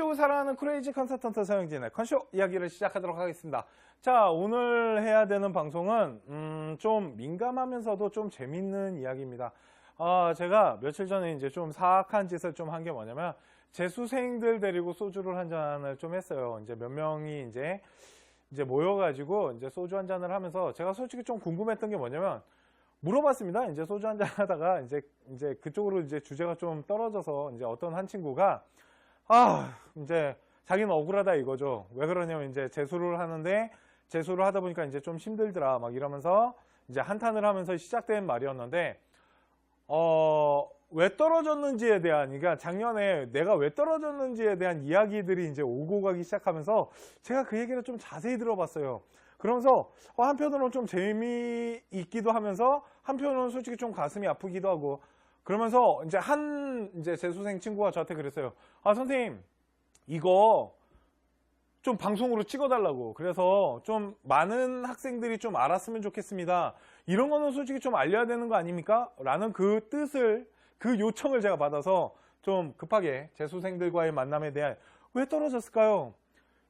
콘쇼를 사랑하는 크레이지 컨설턴트 서영진의 콘쇼 이야기를 시작하도록 하겠습니다. 자, 오늘 해야 되는 방송은 좀 민감하면서도 좀 재밌는 이야기입니다. 제가 며칠 전에 이제 좀 사악한 짓을 좀 한 게 뭐냐면 재수생들 데리고 소주를 한 잔을 좀 했어요. 이제 몇 명이 이제 모여가지고 이제 소주 한 잔을 하면서 제가 솔직히 좀 궁금했던 게 뭐냐면 물어봤습니다. 이제 소주 한 잔 하다가 이제 그쪽으로 이제 주제가 좀 떨어져서 이제 어떤 한 친구가 이제 자기는 억울하다 이거죠. 왜 그러냐면 이제 재수를 하는데 재수를 하다 보니까 이제 좀 힘들더라 막 이러면서 이제 한탄을 하면서 시작된 말이었는데 왜 떨어졌는지에 대한, 그러니까 작년에 내가 왜 떨어졌는지에 대한 이야기들이 이제 오고 가기 시작하면서 제가 그 얘기를 좀 자세히 들어봤어요. 그러면서 한편으로는 좀 재미있기도 하면서 한편으로는 솔직히 좀 가슴이 아프기도 하고 그러면서 이제 재수생 친구가 저한테 그랬어요. 선생님 이거 좀 방송으로 찍어달라고. 그래서 좀 많은 학생들이 좀 알았으면 좋겠습니다. 이런 거는 솔직히 좀 알려야 되는 거 아닙니까? 라는 그 뜻을, 그 요청을 제가 받아서 좀 급하게 재수생들과의 만남에 대해 왜 떨어졌을까요?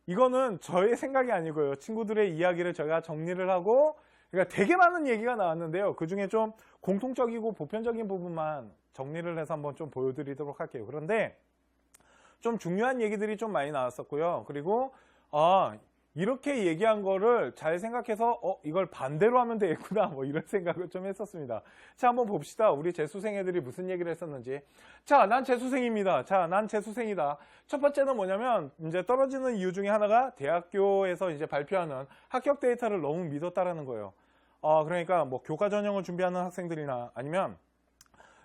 이거는 저의 생각이 아니고요. 친구들의 이야기를 제가 정리를 하고, 그러니까 되게 많은 얘기가 나왔는데요. 그 중에 좀 공통적이고 보편적인 부분만 정리를 해서 한번 좀 보여드리도록 할게요. 그런데 좀 중요한 얘기들이 좀 많이 나왔었고요. 그리고 이렇게 얘기한 거를 잘 생각해서 이걸 반대로 하면 되겠구나 뭐 이런 생각을 좀 했었습니다. 자, 한번 봅시다. 우리 재수생 애들이 무슨 얘기를 했었는지. 자, 난 재수생입니다. 자, 난 재수생이다. 첫 번째는 뭐냐면 이제 떨어지는 이유 중에 하나가 대학교에서 이제 발표하는 합격 데이터를 너무 믿었다라는 거예요. 그러니까 뭐 교과 전형을 준비하는 학생들이나 아니면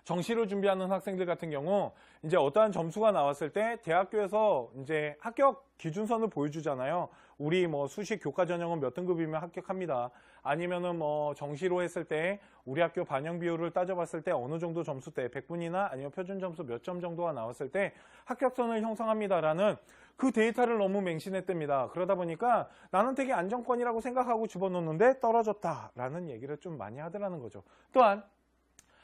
정시로 준비하는 학생들 같은 경우 이제 어떠한 점수가 나왔을 때 대학교에서 이제 합격 기준선을 보여주잖아요. 우리 뭐 수시 교과 전형은 몇 등급이면 합격합니다. 아니면은 뭐 정시로 했을 때 우리 학교 반영 비율을 따져봤을 때 어느 정도 점수대 100분이나 아니면 표준 점수 몇 점 정도가 나왔을 때 합격선을 형성합니다라는 그 데이터를 너무 맹신했답니다. 그러다 보니까 나는 되게 안정권이라고 생각하고 집어넣는데 떨어졌다라는 얘기를 좀 많이 하더라는 거죠. 또한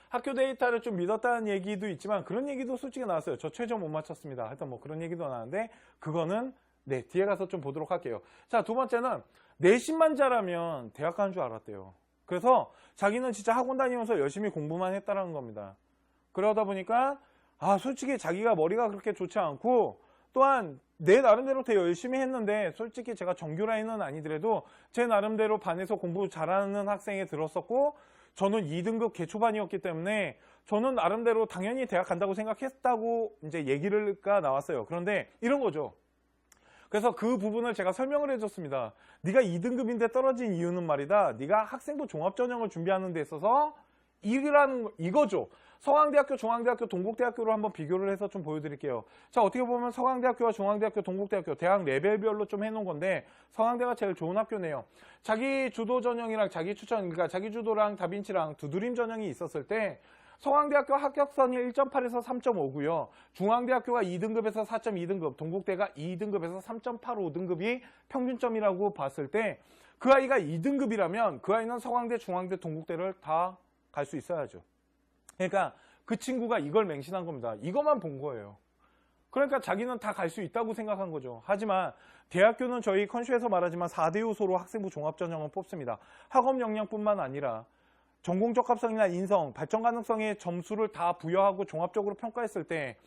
학교 데이터를 좀 믿었다는 얘기도 있지만 그런 얘기도 솔직히 나왔어요. 저 최저 못 맞췄습니다. 하여튼 뭐 그런 얘기도 나왔는데 그거는 뒤에 가서 좀 보도록 할게요. 자, 두 번째는 내신만 잘하면 대학 가는 줄 알았대요. 그래서 자기는 진짜 학원 다니면서 열심히 공부만 했다는 겁니다. 그러다 보니까 솔직히 자기가 머리가 그렇게 좋지 않고 또한 내 나름대로 되게 열심히 했는데 솔직히 제가 정규 라인은 아니더라도 제 나름대로 반에서 공부 잘하는 학생에 들었었고 저는 2등급 개초반이었기 때문에 저는 나름대로 당연히 대학 간다고 생각했다고 이제 얘기가 나왔어요. 그런데 이런 거죠. 그래서 그 부분을 제가 설명을 해줬습니다. 네가 2등급인데 떨어진 이유는 말이다. 네가 학생부 종합전형을 준비하는 데 있어서 이거죠. 서강대학교, 중앙대학교, 동국대학교로 한번 비교를 해서 좀 보여드릴게요. 자, 어떻게 보면 서강대학교와 중앙대학교, 동국대학교 대학 레벨별로 좀 해놓은 건데 서강대가 제일 좋은 학교네요. 자기 주도 전형이랑 자기 추천, 그러니까 자기 주도랑 다빈치랑 두드림 전형이 있었을 때 서강대학교 합격선이 1.8에서 3.5고요. 중앙대학교가 2등급에서 4.2등급, 동국대가 2등급에서 3.85등급이 평균점이라고 봤을 때 그 아이가 2등급이라면 그 아이는 서강대, 중앙대, 동국대를 다 갈 수 있어야죠. 그러니까 그 친구가 이걸 맹신한 겁니다. 이것만 본 거예요. 그러니까 자기는 다 갈 수 있다고 생각한 거죠. 하지만 대학교는 저희 컨쇼에서 말하지만 4대 요소로 학생부 종합전형을 뽑습니다. 학업 역량뿐만 아니라 전공적 합성이나 인성, 발전 가능성의 점수를 다 부여하고 종합적으로 평가했을 때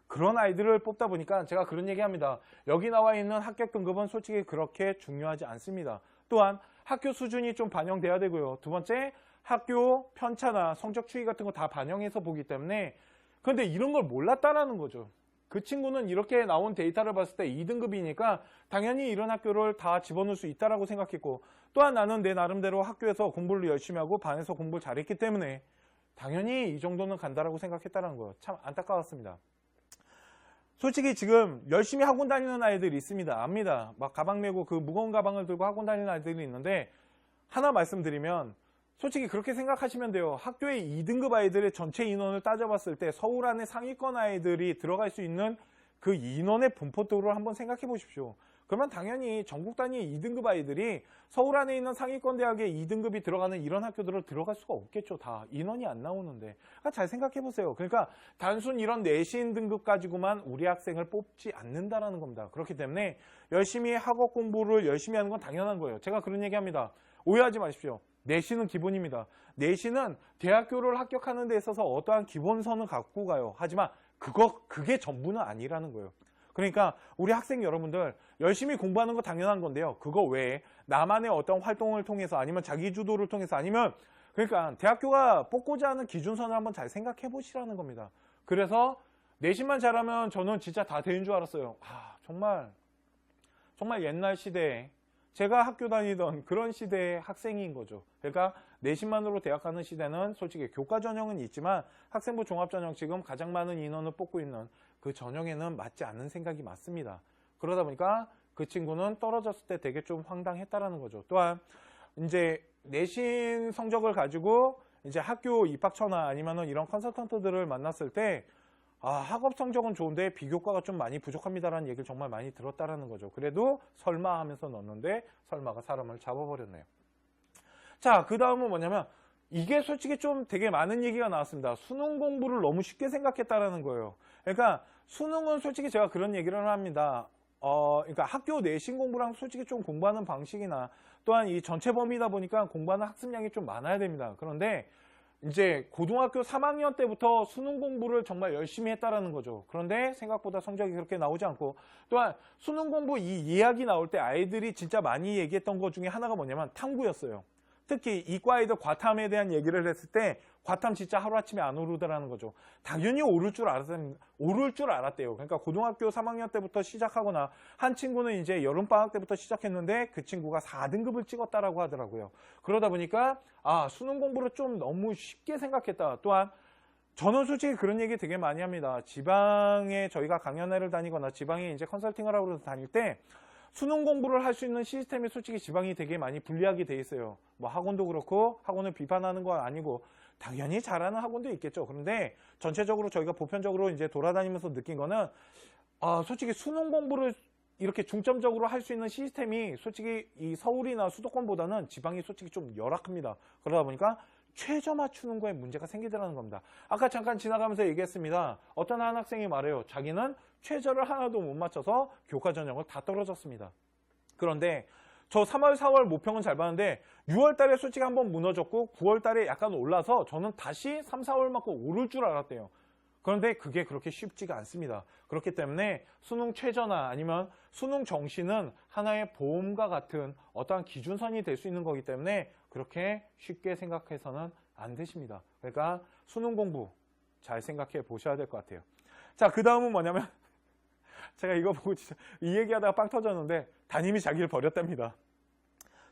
그런 아이들을 뽑다 보니까 제가 그런 얘기합니다. 여기 나와 있는 합격 등급은 솔직히 그렇게 중요하지 않습니다. 또한 학교 수준이 좀 반영돼야 되고요. 두 번째, 학교 편차나 성적 추이 같은 거 다 반영해서 보기 때문에 그런데 이런 걸 몰랐다라는 거죠. 그 친구는 이렇게 나온 데이터를 봤을 때 2등급이니까 당연히 이런 학교를 다 집어넣을 수 있다라고 생각했고 또한 나는 내 나름대로 학교에서 공부를 열심히 하고 반에서 공부를 잘했기 때문에 당연히 이 정도는 간다라고 생각했다는 거예요. 참 안타까웠습니다. 솔직히 지금 열심히 학원 다니는 아이들이 있습니다. 압니다. 막 가방 메고 그 무거운 가방을 들고 학원 다니는 아이들이 있는데 하나 말씀드리면 솔직히 그렇게 생각하시면 돼요. 학교의 2등급 아이들의 전체 인원을 따져봤을 때 서울 안에 상위권 아이들이 들어갈 수 있는 그 인원의 분포도를 한번 생각해 보십시오. 그러면 당연히 전국 단위 2등급 아이들이 서울 안에 있는 상위권 대학에 2등급이 들어가는 이런 학교들을 들어갈 수가 없겠죠. 다 인원이 안 나오는데. 그러니까 잘 생각해 보세요. 그러니까 단순 이런 내신 등급 가지고만 우리 학생을 뽑지 않는다라는 겁니다. 그렇기 때문에 열심히 학업 공부를 열심히 하는 건 당연한 거예요. 제가 그런 얘기합니다. 오해하지 마십시오. 내신은 기본입니다. 내신은 대학교를 합격하는 데 있어서 어떠한 기본선을 갖고 가요. 하지만 그게 전부는 아니라는 거예요. 그러니까 우리 학생 여러분들 열심히 공부하는 거 당연한 건데요. 그거 외에 나만의 어떤 활동을 통해서 아니면 자기 주도를 통해서 아니면 그러니까 대학교가 뽑고자 하는 기준선을 한번 잘 생각해 보시라는 겁니다. 그래서 내신만 잘하면 저는 진짜 다 되는 줄 알았어요. 정말 옛날 시대에 제가 학교 다니던 그런 시대의 학생인 거죠. 그러니까 내신만으로 대학 가는 시대는 솔직히 교과 전형은 있지만 학생부 종합전형 지금 가장 많은 인원을 뽑고 있는 그 전형에는 맞지 않는 생각이 맞습니다. 그러다 보니까 그 친구는 떨어졌을 때 되게 좀 황당했다라는 거죠. 또한 이제 내신 성적을 가지고 이제 학교 입학처나 아니면은 이런 컨설턴트들을 만났을 때 학업 성적은 좋은데 비교과가 좀 많이 부족합니다라는 얘기를 정말 많이 들었다라는 거죠. 그래도 설마 하면서 넣었는데 설마가 사람을 잡아버렸네요. 자, 그 다음은 뭐냐면 이게 솔직히 좀 되게 많은 얘기가 나왔습니다. 수능 공부를 너무 쉽게 생각했다라는 거예요. 그러니까 수능은 솔직히 제가 그런 얘기를 합니다. 그러니까 학교 내신 공부랑 솔직히 좀 공부하는 방식이나 또한 이 전체 범위다 보니까 공부하는 학습량이 좀 많아야 됩니다. 그런데 이제 고등학교 3학년 때부터 수능 공부를 정말 열심히 했다라는 거죠. 그런데 생각보다 성적이 그렇게 나오지 않고 또한 수능 공부 이 이야기 나올 때 아이들이 진짜 많이 얘기했던 것 중에 하나가 뭐냐면 탐구였어요. 특히 이과 아이들 과탐에 대한 얘기를 했을 때 과탐 진짜 하루아침에 안 오르더라는 거죠. 당연히 오를 줄 알았대요. 그러니까 고등학교 3학년 때부터 시작하거나 한 친구는 이제 여름방학 때부터 시작했는데 그 친구가 4등급을 찍었다라고 하더라고요. 그러다 보니까 수능 공부를 좀 너무 쉽게 생각했다. 또한 저는 솔직히 그런 얘기 되게 많이 합니다. 지방에 저희가 강연회를 다니거나 지방에 이제 컨설팅을 하러 다닐 때 수능 공부를 할 수 있는 시스템이 솔직히 지방이 되게 많이 불리하게 돼 있어요. 뭐 학원도 그렇고 학원을 비판하는 건 아니고 당연히 잘하는 학원도 있겠죠. 그런데 전체적으로 저희가 보편적으로 이제 돌아다니면서 느낀 거는 솔직히 수능 공부를 이렇게 중점적으로 할 수 있는 시스템이 솔직히 이 서울이나 수도권보다는 지방이 솔직히 좀 열악합니다. 그러다 보니까 최저 맞추는 거에 문제가 생기더라는 겁니다. 아까 잠깐 지나가면서 얘기했습니다. 어떤 한 학생이 말해요. 자기는 최저를 하나도 못 맞춰서 교과 전형을 다 떨어졌습니다. 그런데 저 3월, 4월 모평은 잘 봤는데 6월 달에 솔직히 한번 무너졌고 9월 달에 약간 올라서 저는 다시 3, 4월 맞고 오를 줄 알았대요. 그런데 그게 그렇게 쉽지가 않습니다. 그렇기 때문에 수능 최저나 아니면 수능 정시는 하나의 보험과 같은 어떠한 기준선이 될 수 있는 거기 때문에 그렇게 쉽게 생각해서는 안 되십니다. 그러니까 수능 공부 잘 생각해 보셔야 될 것 같아요. 자, 그 다음은 뭐냐면 제가 이거 보고 진짜 이 얘기하다가 빵 터졌는데 담임이 자기를 버렸답니다.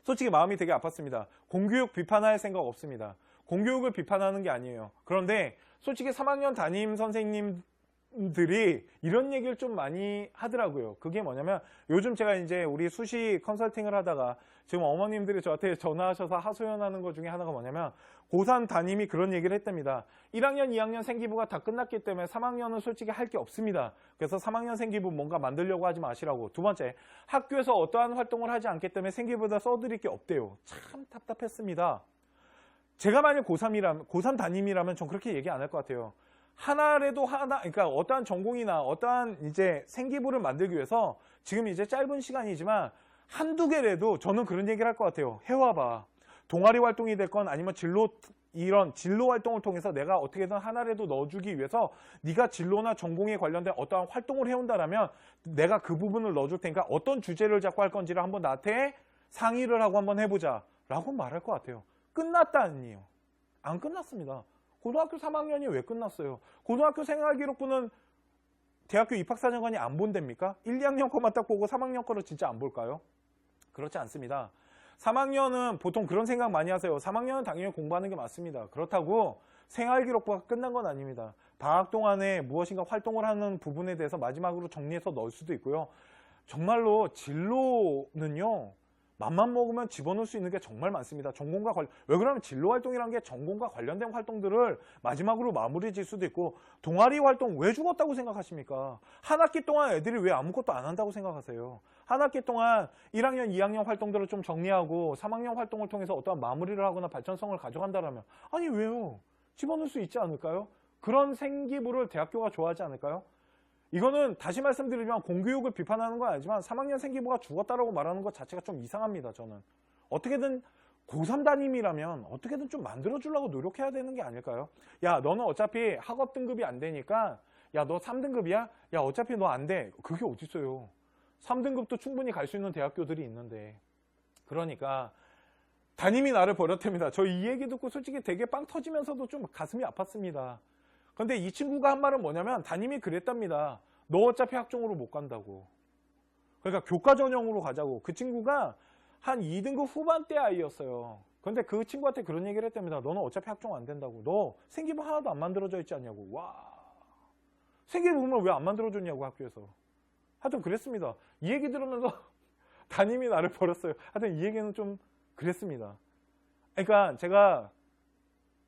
솔직히 마음이 되게 아팠습니다. 공교육 비판할 생각 없습니다. 공교육을 비판하는 게 아니에요. 그런데 솔직히 3학년 담임 선생님들이 이런 얘기를 좀 많이 하더라고요. 그게 뭐냐면 요즘 제가 이제 우리 수시 컨설팅을 하다가 지금 어머님들이 저한테 전화하셔서 하소연하는 것 중에 하나가 뭐냐면 고3 담임이 그런 얘기를 했답니다. 1학년, 2학년 생기부가 다 끝났기 때문에 3학년은 솔직히 할 게 없습니다. 그래서 3학년 생기부 뭔가 만들려고 하지 마시라고. 두 번째, 학교에서 어떠한 활동을 하지 않기 때문에 생기부에다 써드릴 게 없대요. 참 답답했습니다. 제가 만약 고3 담임이라면 전 그렇게 얘기 안 할 것 같아요. 하나라도 그러니까 어떠한 전공이나 어떠한 이제 생기부를 만들기 위해서 지금 이제 짧은 시간이지만 한두 개라도 저는 그런 얘기를 할 것 같아요. 해와봐. 동아리 활동이 됐건 아니면 이런 진로 활동을 통해서 내가 어떻게든 하나라도 넣어주기 위해서 네가 진로나 전공에 관련된 어떠한 활동을 해온다라면 내가 그 부분을 넣어줄 테니까 어떤 주제를 잡고 할 건지를 한번 나한테 상의를 하고 한번 해보자 라고 말할 것 같아요. 끝났다 아니에요. 안 끝났습니다. 고등학교 3학년이 왜 끝났어요? 고등학교 생활기록부는 대학교 입학사정관이 안 본답니까? 1, 2학년 거만 딱 보고 3학년 거를 진짜 안 볼까요? 그렇지 않습니다. 3학년은 보통 그런 생각 많이 하세요. 3학년은 당연히 공부하는 게 맞습니다. 그렇다고 생활기록부가 끝난 건 아닙니다. 방학 동안에 무엇인가 활동을 하는 부분에 대해서 마지막으로 정리해서 넣을 수도 있고요. 정말로 진로는요. 맘만 먹으면 집어넣을 수 있는 게 정말 많습니다. 전공과 왜 그러면 진로 활동이라는 게 전공과 관련된 활동들을 마지막으로 마무리 질 수도 있고 동아리 활동 왜 죽었다고 생각하십니까? 한 학기 동안 애들이 왜 아무것도 안 한다고 생각하세요? 한 학기 동안 1학년, 2학년 활동들을 좀 정리하고 3학년 활동을 통해서 어떠한 마무리를 하거나 발전성을 가져간다라면 아니 왜요? 집어넣을 수 있지 않을까요? 그런 생기부를 대학교가 좋아하지 않을까요? 이거는 다시 말씀드리면 공교육을 비판하는 건 아니지만 3학년 생기부가 죽었다라고 말하는 것 자체가 좀 이상합니다. 저는 어떻게든 고3 담임이라면 어떻게든 좀 만들어주려고 노력해야 되는 게 아닐까요? 야 너는 어차피 학업 등급이 안 되니까 야 너 3등급이야? 야 어차피 너 안 돼. 그게 어딨어요. 3등급도 충분히 갈 수 있는 대학교들이 있는데. 그러니까 담임이 나를 버렸답니다. 저 이 얘기 듣고 솔직히 되게 빵 터지면서도 좀 가슴이 아팠습니다. 근데 이 친구가 한 말은 뭐냐면 담임이 그랬답니다. 너 어차피 학종으로 못 간다고. 그러니까 교과 전형으로 가자고. 그 친구가 한 2등급 후반대 아이였어요. 근데 그 친구한테 그런 얘기를 했답니다. 너는 어차피 학종 안 된다고. 너 생기부 하나도 안 만들어져 있지 않냐고. 와. 생기부 보면 왜 안 만들어줬냐고 학교에서. 하여튼 그랬습니다. 이 얘기 들으면서 담임이 나를 버렸어요. 하여튼 이 얘기는 좀 그랬습니다. 그러니까 제가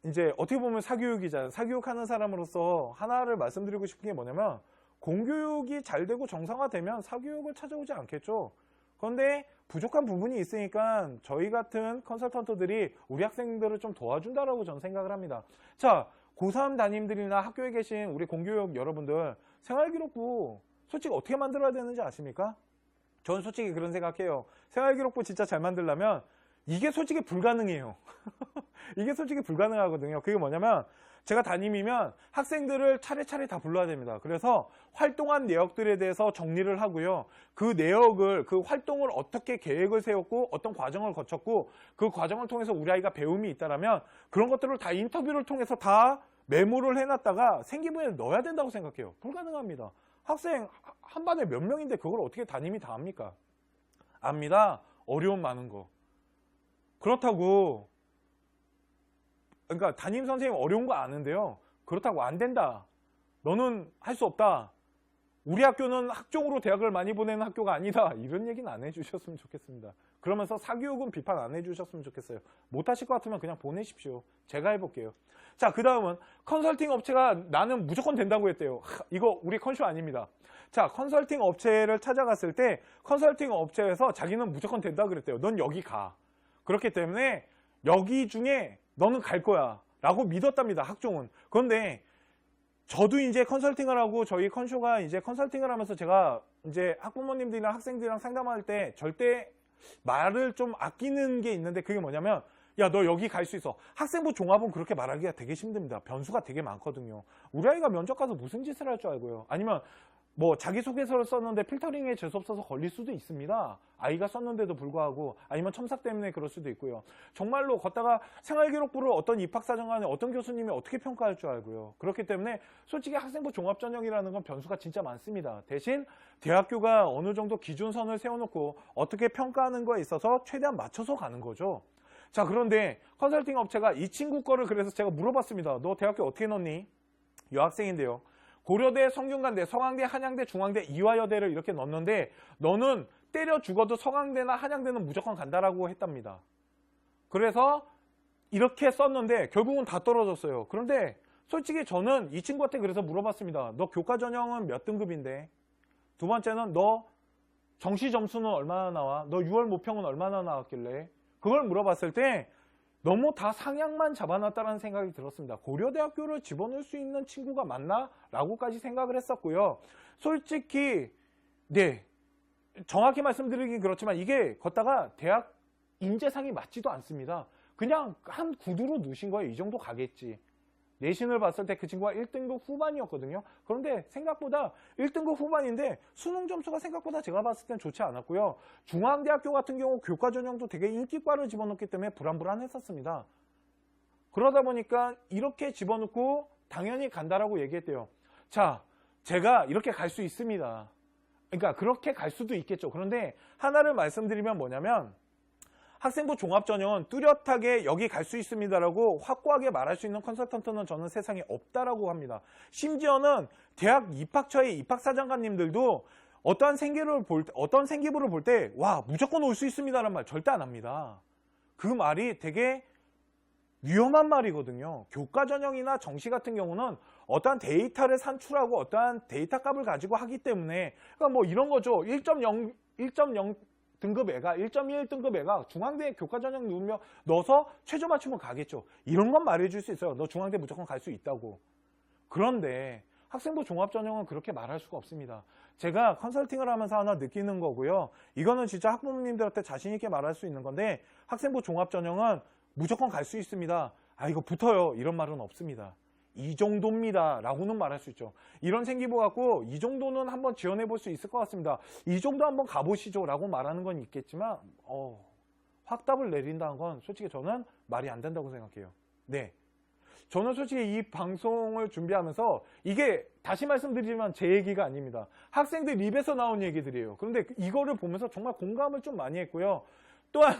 이제 어떻게 보면 사교육이잖아요. 사교육하는 사람으로서 하나를 말씀드리고 싶은 게 뭐냐면 공교육이 잘 되고 정상화되면 사교육을 찾아오지 않겠죠. 그런데 부족한 부분이 있으니까 저희 같은 컨설턴트들이 우리 학생들을 좀 도와준다라고 저는 생각을 합니다. 자, 고3 담임들이나 학교에 계신 우리 공교육 여러분들 생활기록부 솔직히 어떻게 만들어야 되는지 아십니까? 저는 솔직히 그런 생각해요. 생활기록부 진짜 잘 만들려면 이게 솔직히 불가능해요. 이게 솔직히 불가능하거든요. 그게 뭐냐면 제가 담임이면 학생들을 차례차례 다 불러야 됩니다. 그래서 활동한 내역들에 대해서 정리를 하고요. 그 내역을, 그 활동을 어떻게 계획을 세웠고 어떤 과정을 거쳤고 그 과정을 통해서 우리 아이가 배움이 있다면 그런 것들을 다 인터뷰를 통해서 다 메모를 해놨다가 생기부에 넣어야 된다고 생각해요. 불가능합니다. 학생 한 반에 몇 명인데 그걸 어떻게 담임이 다 합니까? 압니다. 어려움 많은 거. 그렇다고 그러니까 담임 선생님 어려운 거 아는데요. 그렇다고 안 된다. 너는 할 수 없다. 우리 학교는 학종으로 대학을 많이 보내는 학교가 아니다. 이런 얘기는 안 해주셨으면 좋겠습니다. 그러면서 사교육은 비판 안 해주셨으면 좋겠어요. 못하실 것 같으면 그냥 보내십시오. 제가 해볼게요. 자, 그 다음은 컨설팅 업체가 나는 무조건 된다고 했대요. 이거 우리 컨쇼 아닙니다. 자, 컨설팅 업체를 찾아갔을 때 컨설팅 업체에서 자기는 무조건 된다 그랬대요. 넌 여기 가. 그렇기 때문에 여기 중에 너는 갈 거야 라고 믿었답니다. 학종은. 그런데 저도 이제 컨설팅을 하고 저희 컨쇼가 이제 컨설팅을 하면서 제가 이제 학부모님들이랑 학생들이랑 상담할 때 절대 말을 좀 아끼는 게 있는데 그게 뭐냐면 야, 너 여기 갈 수 있어. 학생부 종합은 그렇게 말하기가 되게 힘듭니다. 변수가 되게 많거든요. 우리 아이가 면접 가서 무슨 짓을 할 줄 알고요. 아니면 뭐 자기소개서를 썼는데 필터링에 재수없어서 걸릴 수도 있습니다. 아이가 썼는데도 불구하고 아니면 첨삭 때문에 그럴 수도 있고요. 정말로 걷다가 생활기록부를 어떤 입학사정관에 어떤 교수님이 어떻게 평가할 줄 알고요. 그렇기 때문에 솔직히 학생부 종합전형이라는 건 변수가 진짜 많습니다. 대신 대학교가 어느 정도 기준선을 세워놓고 어떻게 평가하는 거에 있어서 최대한 맞춰서 가는 거죠. 자, 그런데 컨설팅 업체가 이 친구 거를 그래서 제가 물어봤습니다. 너 대학교 어떻게 넣니? 여학생인데요. 고려대, 성균관대, 서강대, 한양대, 중앙대, 이화여대를 이렇게 넣었는데 너는 때려 죽어도 서강대나 한양대는 무조건 간다라고 했답니다. 그래서 이렇게 썼는데 결국은 다 떨어졌어요. 그런데 솔직히 저는 이 친구한테 그래서 물어봤습니다. 너 교과 전형은 몇 등급인데? 두 번째는 너 정시 점수는 얼마나 나와? 너 6월 모평은 얼마나 나왔길래? 그걸 물어봤을 때 너무 다 상향만 잡아놨다는 생각이 들었습니다. 고려대학교를 집어넣을 수 있는 친구가 맞나? 라고까지 생각을 했었고요. 솔직히 네, 정확히 말씀드리긴 그렇지만 이게 걷다가 대학 인재상이 맞지도 않습니다. 그냥 한 구두로 넣으신 거예요. 이 정도 가겠지. 내신을 봤을 때 그 친구가 1등급 후반이었거든요. 그런데 생각보다 1등급 후반인데 수능 점수가 생각보다 제가 봤을 땐 좋지 않았고요. 중앙대학교 같은 경우 교과 전형도 되게 인기과를 집어넣기 때문에 불안불안했었습니다. 그러다 보니까 이렇게 집어넣고 당연히 간다라고 얘기했대요. 자, 제가 이렇게 갈 수 있습니다. 그러니까 그렇게 갈 수도 있겠죠. 그런데 하나를 말씀드리면 뭐냐면 학생부 종합전형은 뚜렷하게 여기 갈 수 있습니다라고 확고하게 말할 수 있는 컨설턴트는 저는 세상에 없다라고 합니다. 심지어는 대학 입학처의 입학사정관님들도 어떤 생기부를 볼 때 와, 무조건 올 수 있습니다라는 말 절대 안 합니다. 그 말이 되게 위험한 말이거든요. 교과 전형이나 정시 같은 경우는 어떠한 데이터를 산출하고 어떠한 데이터 값을 가지고 하기 때문에 그러니까 뭐 이런 거죠. 1.0 1.0 등급 애가 1.1 등급 애가 중앙대 교과 전형 넣어서 최저 맞추면 가겠죠. 이런 건 말해줄 수 있어요. 너 중앙대 무조건 갈 수 있다고. 그런데 학생부 종합 전형은 그렇게 말할 수가 없습니다. 제가 컨설팅을 하면서 하나 느끼는 거고요. 이거는 진짜 학부모님들한테 자신 있게 말할 수 있는 건데 학생부 종합 전형은 무조건 갈 수 있습니다. 아 이거 붙어요. 이런 말은 없습니다. 이 정도입니다 라고는 말할 수 있죠. 이런 생기부 갖고 이 정도는 한번 지원해 볼 수 있을 것 같습니다. 이 정도 한번 가보시죠 라고 말하는 건 있겠지만 확답을 내린다는 건 솔직히 저는 말이 안 된다고 생각해요. 네, 저는 솔직히 이 방송을 준비하면서 이게 다시 말씀드리지만 제 얘기가 아닙니다. 학생들 입에서 나온 얘기들이에요. 그런데 이거를 보면서 정말 공감을 좀 많이 했고요. 또한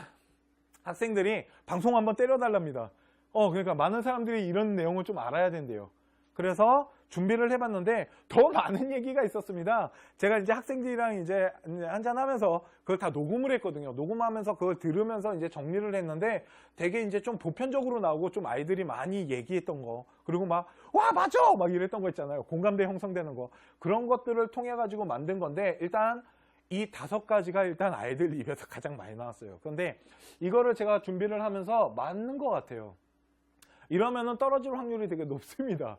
학생들이 방송 한번 때려달랍니다. 그러니까 많은 사람들이 이런 내용을 좀 알아야 된대요. 그래서 준비를 해봤는데 더 많은 얘기가 있었습니다. 제가 이제 학생들이랑 이제 한잔하면서 그걸 다 녹음을 했거든요. 녹음하면서 그걸 들으면서 이제 정리를 했는데 되게 이제 좀 보편적으로 나오고 좀 아이들이 많이 얘기했던 거 그리고 막 와 맞아! 막 이랬던 거 있잖아요. 공감대 형성되는 거 그런 것들을 통해 가지고 만든 건데 일단 이 5가지가 일단 아이들 입에서 가장 많이 나왔어요. 그런데 이거를 제가 준비를 하면서 맞는 것 같아요. 이러면은 떨어질 확률이 되게 높습니다.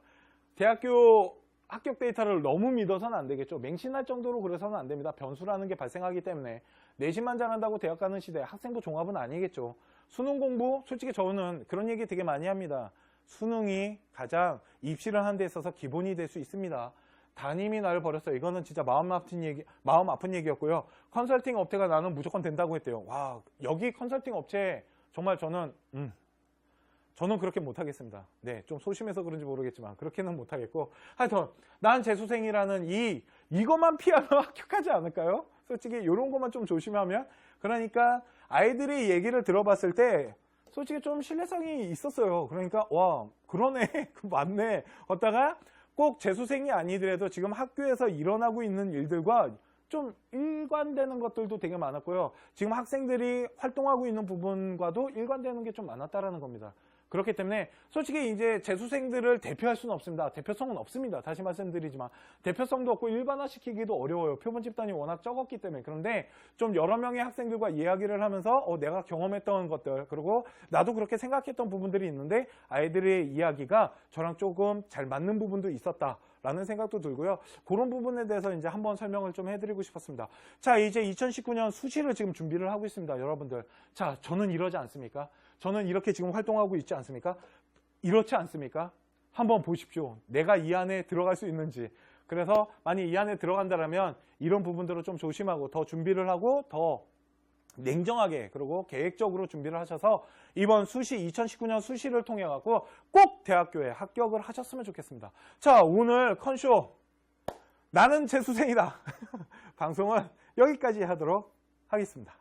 대학교 합격 데이터를 너무 믿어서는 안 되겠죠. 맹신할 정도로 그래서는 안 됩니다. 변수라는 게 발생하기 때문에 내신만 잘한다고 대학 가는 시대 학생부 종합은 아니겠죠. 수능 공부 솔직히 저는 그런 얘기 되게 많이 합니다. 수능이 가장 입시를 하는 데 있어서 기본이 될 수 있습니다. 담임이 나를 버렸어요. 이거는 진짜 마음 아픈 얘기였고요. 컨설팅 업체가 나는 무조건 된다고 했대요. 와 여기 컨설팅 업체 정말 저는 그렇게 못하겠습니다. 네, 좀 소심해서 그런지 모르겠지만 그렇게는 못하겠고 하여튼 난 재수생이라는 이것만 피하면 합격하지 않을까요? 솔직히 이런 것만 좀 조심하면 그러니까 아이들이 얘기를 들어봤을 때 솔직히 좀 신뢰성이 있었어요. 그러니까 와 그러네 맞네 하다가 꼭 재수생이 아니더라도 지금 학교에서 일어나고 있는 일들과 좀 일관되는 것들도 되게 많았고요. 지금 학생들이 활동하고 있는 부분과도 일관되는 게 좀 많았다라는 겁니다. 그렇기 때문에 솔직히 이제 재수생들을 대표할 수는 없습니다. 대표성은 없습니다. 다시 말씀드리지만 대표성도 없고 일반화시키기도 어려워요. 표본 집단이 워낙 적었기 때문에. 그런데 좀 여러 명의 학생들과 이야기를 하면서 내가 경험했던 것들 그리고 나도 그렇게 생각했던 부분들이 있는데 아이들의 이야기가 저랑 조금 잘 맞는 부분도 있었다. 라는 생각도 들고요. 그런 부분에 대해서 이제 한번 설명을 좀 해드리고 싶었습니다. 자, 이제 2019년 수시를 지금 준비를 하고 있습니다. 여러분들. 자, 저는 이러지 않습니까? 저는 이렇게 지금 활동하고 있지 않습니까? 이렇지 않습니까? 한번 보십시오. 내가 이 안에 들어갈 수 있는지. 그래서 만약 이 안에 들어간다면 이런 부분들을 좀 조심하고 더 준비를 하고 더 냉정하게 그리고 계획적으로 준비를 하셔서 이번 수시 2019년 수시를 통해 갖고 꼭 대학교에 합격을 하셨으면 좋겠습니다. 자, 오늘 컨쇼 나는 재수생이다 방송은 여기까지 하도록 하겠습니다.